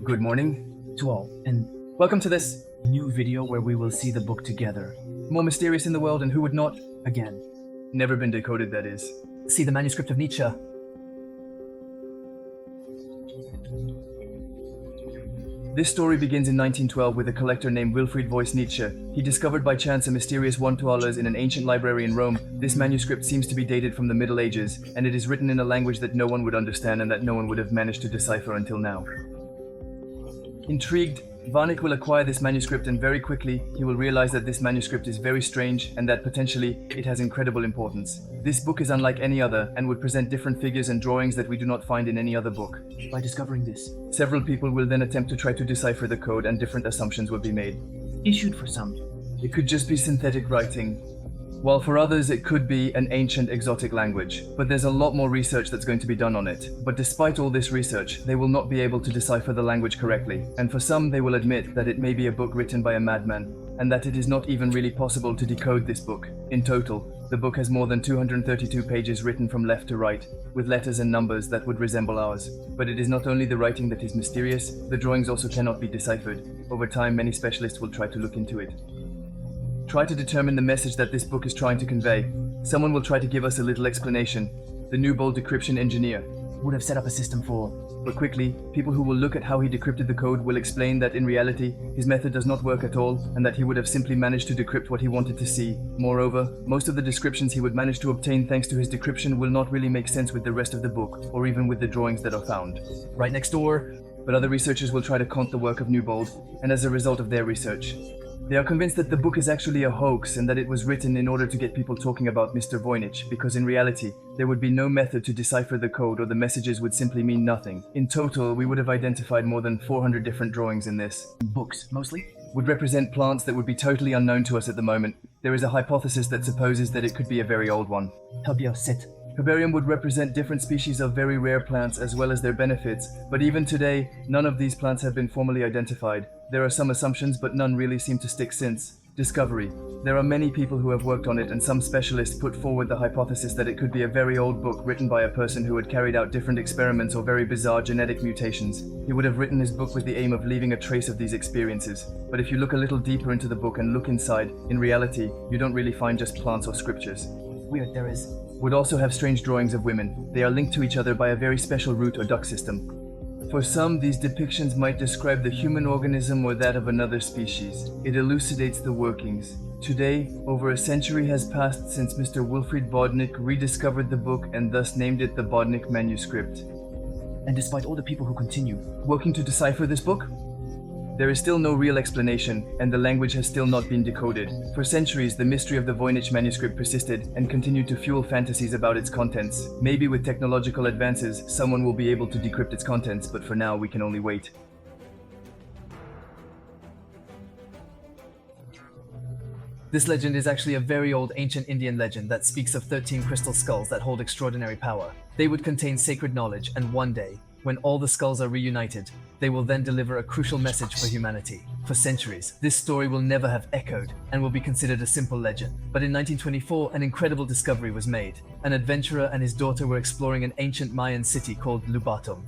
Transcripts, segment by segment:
Good morning to all, and welcome to this new video where we will see the book together. More mysterious in the world, and who would not? Again. Never been decoded, that is. See the manuscript of Nietzsche. This story begins in 1912 with a collector named Wilfried Voynich Nietzsche. He discovered by chance a mysterious $1 in an ancient library in Rome. This manuscript seems to be dated from the Middle Ages, and it is written in a language that no one would understand and that no one would have managed to decipher until now. Intrigued, Voynich will acquire this manuscript, and very quickly he will realize that this manuscript is very strange and that potentially it has incredible importance. This book is unlike any other and would present different figures and drawings that we do not find in any other book. By discovering this, several people will then attempt to try to decipher the code, and different assumptions will be made. Issued for some, it could just be synthetic writing, while for others it could be an ancient exotic language. But there's a lot more research that's going to be done on it. But despite all this research, they will not be able to decipher the language correctly, and for some they will admit that it may be a book written by a madman, and that it is not even really possible to decode this book. In total, the book has more than 232 pages written from left to right, with letters and numbers that would resemble ours. But it is not only the writing that is mysterious, the drawings also cannot be deciphered. Over time, many specialists will try to look into it. Try to determine the message that this book is trying to convey. Someone will try to give us a little explanation. The Newbold decryption engineer would have set up a system for, but quickly, people who will look at how he decrypted the code will explain that in reality, his method does not work at all, and that he would have simply managed to decrypt what he wanted to see. Moreover, most of the descriptions he would manage to obtain thanks to his decryption will not really make sense with the rest of the book, or even with the drawings that are found right next door. But other researchers will try to count the work of Newbold, and as a result of their research, they are convinced that the book is actually a hoax and that it was written in order to get people talking about Mr. Voynich, because in reality, there would be no method to decipher the code, or the messages would simply mean nothing. In total, we would have identified more than 400 different drawings in this. Books, mostly, would represent plants that would be totally unknown to us at the moment. There is a hypothesis that supposes that it could be a very old one. Herbarium would represent different species of very rare plants as well as their benefits, but even today, none of these plants have been formally identified. There are some assumptions, but none really seem to stick since. Discovery. There are many people who have worked on it, and some specialists put forward the hypothesis that it could be a very old book written by a person who had carried out different experiments or very bizarre genetic mutations. He would have written his book with the aim of leaving a trace of these experiences. But if you look a little deeper into the book and look inside, in reality, you don't really find just plants or scriptures. Weird, there is. Would also have strange drawings of women. They are linked to each other by a very special root or duct system. For some, these depictions might describe the human organism or that of another species. It elucidates the workings. Today, over a century has passed since Mr. Wilfried Voynich rediscovered the book and thus named it the Voynich Manuscript. And despite all the people who continue working to decipher this book, there is still no real explanation, and the language has still not been decoded. For centuries, the mystery of the Voynich manuscript persisted and continued to fuel fantasies about its contents. Maybe with technological advances, someone will be able to decrypt its contents, but for now, we can only wait. This legend is actually a very old ancient Indian legend that speaks of 13 crystal skulls that hold extraordinary power. They would contain sacred knowledge, and one day, when all the skulls are reunited, they will then deliver a crucial message for humanity. For centuries, this story will never have echoed and will be considered a simple legend. But in 1924, an incredible discovery was made. An adventurer and his daughter were exploring an ancient Mayan city called Lubatum,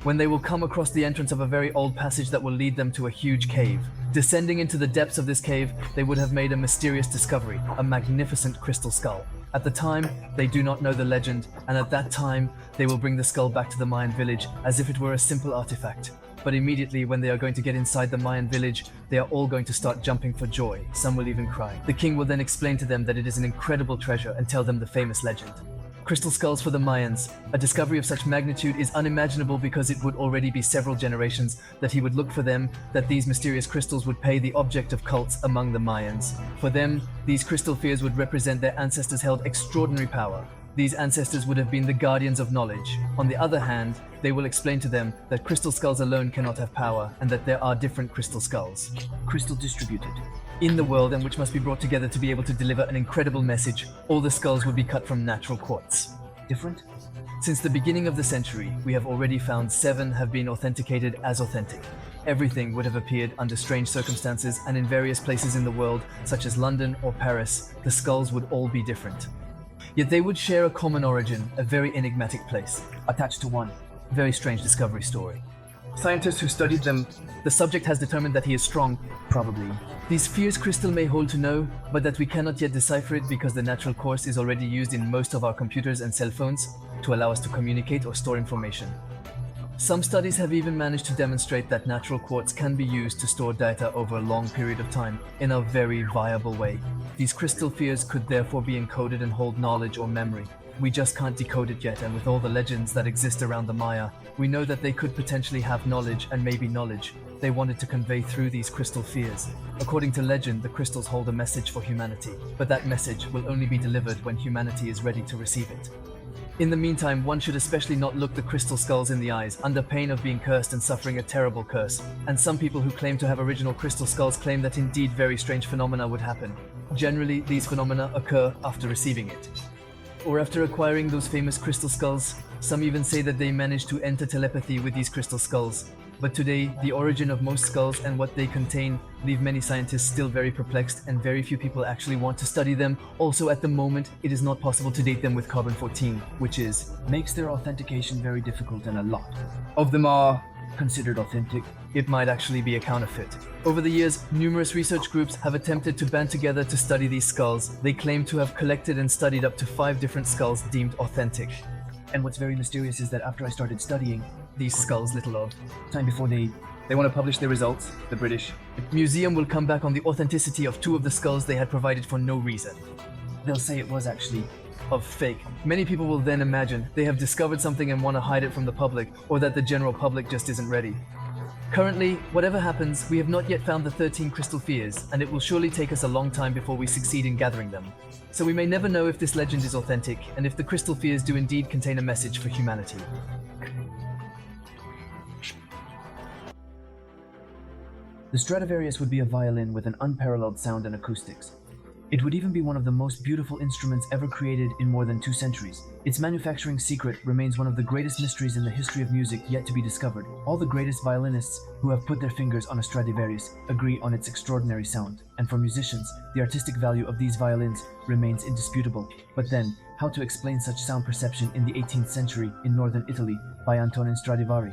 when they will come across the entrance of a very old passage that will lead them to a huge cave. Descending into the depths of this cave, they would have made a mysterious discovery, a magnificent crystal skull. At the time, they do not know the legend, and at that time, they will bring the skull back to the Mayan village as if it were a simple artifact. But immediately when they are going to get inside the Mayan village, they are all going to start jumping for joy. Some will even cry. The king will then explain to them that it is an incredible treasure and tell them the famous legend. Crystal skulls for the Mayans. A discovery of such magnitude is unimaginable because it would already be several generations that he would look for them, that these mysterious crystals would pay the object of cults among the Mayans. For them, these crystal spheres would represent their ancestors held extraordinary power. These ancestors would have been the guardians of knowledge. On the other hand, they will explain to them that crystal skulls alone cannot have power, and that there are different crystal skulls. Crystal distributed in the world, and which must be brought together to be able to deliver an incredible message. All the skulls would be cut from natural quartz. Different? Since the beginning of the century, we have already found 7 have been authenticated as authentic. Everything would have appeared under strange circumstances, and in various places in the world, such as London or Paris, the skulls would all be different. Yet they would share a common origin, a very enigmatic place. Attached to one Very strange discovery story. Scientists who studied them, The subject has determined that he is strong, probably. These fears crystal may hold to know, but that we cannot yet decipher it because the natural course is already used in most of our computers and cell phones to allow us to communicate or store information. Some studies have even managed to demonstrate that natural quartz can be used to store data over a long period of time in a very viable way. These crystal fears could therefore be encoded and hold knowledge or memory. We just can't decode it yet, and with all the legends that exist around the Maya, we know that they could potentially have knowledge and maybe knowledge they wanted to convey through these crystal fears. According to legend, the crystals hold a message for humanity, but that message will only be delivered when humanity is ready to receive it. In the meantime, one should especially not look the crystal skulls in the eyes, under pain of being cursed and suffering a terrible curse. And some people who claim to have original crystal skulls claim that indeed very strange phenomena would happen. Generally, these phenomena occur after receiving it, or after acquiring those famous crystal skulls. Some even say that they managed to enter telepathy with these crystal skulls. But today, the origin of most skulls and what they contain leave many scientists still very perplexed, and very few people actually want to study them. Also, at the moment, it is not possible to date them with carbon-14, which makes their authentication very difficult, and a lot of them are considered authentic. It might actually be a counterfeit. Over the years, numerous research groups have attempted to band together to study these skulls. They claim to have collected and studied up to 5 different skulls deemed authentic. And what's very mysterious is that after I started studying these skulls, time before they want to publish their results, the British museum will come back on the authenticity of 2 of the skulls they had provided for no reason. They'll say it was actually of fake. Many people will then imagine they have discovered something and want to hide it from the public, or that the general public just isn't ready. Currently, whatever happens, we have not yet found the 13 crystal fears, and it will surely take us a long time before we succeed in gathering them. So we may never know if this legend is authentic, and if the crystal fears do indeed contain a message for humanity. The Stradivarius would be a violin with an unparalleled sound and acoustics. It would even be one of the most beautiful instruments ever created in more than 2 centuries. Its manufacturing secret remains one of the greatest mysteries in the history of music yet to be discovered. All the greatest violinists who have put their fingers on a Stradivarius agree on its extraordinary sound. And for musicians, the artistic value of these violins remains indisputable. But then, how to explain such sound perception in the 18th century in northern Italy by Antonin Stradivari?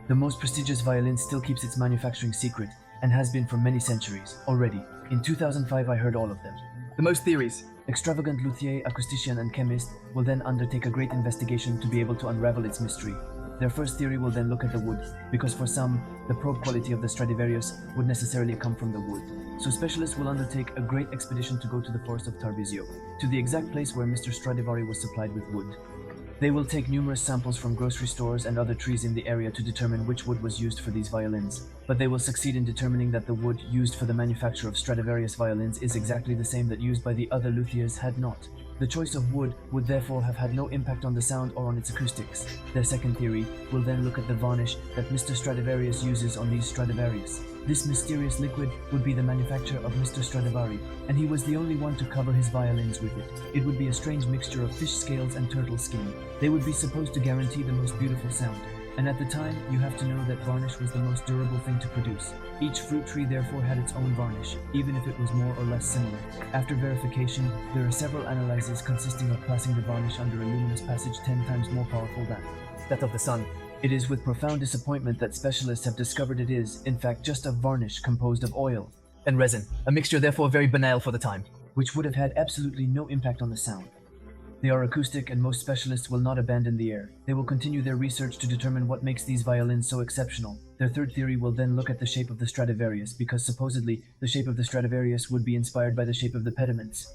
The most prestigious violin still keeps its manufacturing secret, and has been for many centuries already. In 2005, I heard all of them. The most theories. Extravagant luthier, acoustician, and chemist will then undertake a great investigation to be able to unravel its mystery. Their first theory will then look at the wood, because for some, the probe quality of the Stradivarius would necessarily come from the wood. So specialists will undertake a great expedition to go to the forest of Tarvisio, to the exact place where Mr. Stradivari was supplied with wood. They will take numerous samples from grocery stores and other trees in the area to determine which wood was used for these violins. But they will succeed in determining that the wood used for the manufacture of Stradivarius violins is exactly the same that used by the other luthiers had not. The choice of wood would therefore have had no impact on the sound or on its acoustics. Their second theory will then look at the varnish that Mr. Stradivarius uses on these Stradivarius. This mysterious liquid would be the manufacture of Mr. Stradivari, and he was the only one to cover his violins with it. It would be a strange mixture of fish scales and turtle skin. They would be supposed to guarantee the most beautiful sound. And at the time, you have to know that varnish was the most durable thing to produce. Each fruit tree therefore had its own varnish, even if it was more or less similar. After verification, there are several analyses consisting of passing the varnish under a luminous passage 10 times more powerful than that of the sun. It is with profound disappointment that specialists have discovered it is, in fact, just a varnish composed of oil and resin, a mixture therefore very banal for the time, which would have had absolutely no impact on the sound. They are acoustic, and most specialists will not abandon the air. They will continue their research to determine what makes these violins so exceptional. Their third theory will then look at the shape of the Stradivarius, because supposedly the shape of the Stradivarius would be inspired by the shape of the pediments.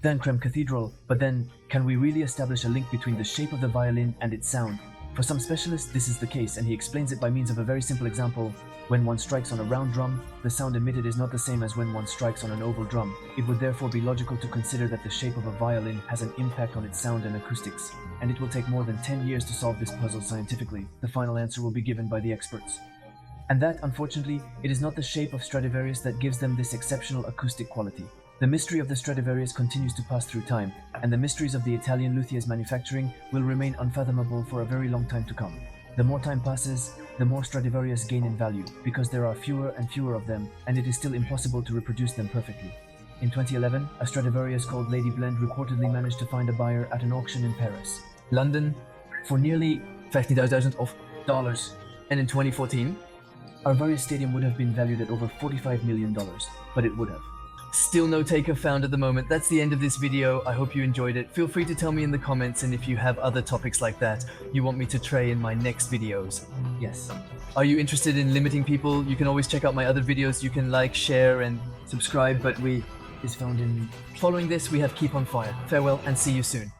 Then Creme Cathedral, but then, can we really establish a link between the shape of the violin and its sound? For some specialists, this is the case, and he explains it by means of a very simple example. When one strikes on a round drum, the sound emitted is not the same as when one strikes on an oval drum. It would therefore be logical to consider that the shape of a violin has an impact on its sound and acoustics, and it will take more than 10 years to solve this puzzle scientifically. The final answer will be given by the experts. And that, unfortunately, it is not the shape of Stradivarius that gives them this exceptional acoustic quality. The mystery of the Stradivarius continues to pass through time, and the mysteries of the Italian luthier's manufacturing will remain unfathomable for a very long time to come. The more time passes, the more Stradivarius gain in value, because there are fewer and fewer of them, and it is still impossible to reproduce them perfectly. In 2011, a Stradivarius called Lady Blend reportedly managed to find a buyer at an auction in Paris, London, for nearly $50,000 of Dollars. And in 2014, Arvarius Stadium would have been valued at over $45 million, but it would have. Still no taker found at the moment. That's the end of this video. I hope you enjoyed it. Feel free to tell me in the comments, and if you have other topics like that you want me to tray in my next videos. Yes. Are you interested in limiting people? You can always check out my other videos. You can like, share, and Subscribe, but we is found in... following this we have Keep on Fire. Farewell and see you soon.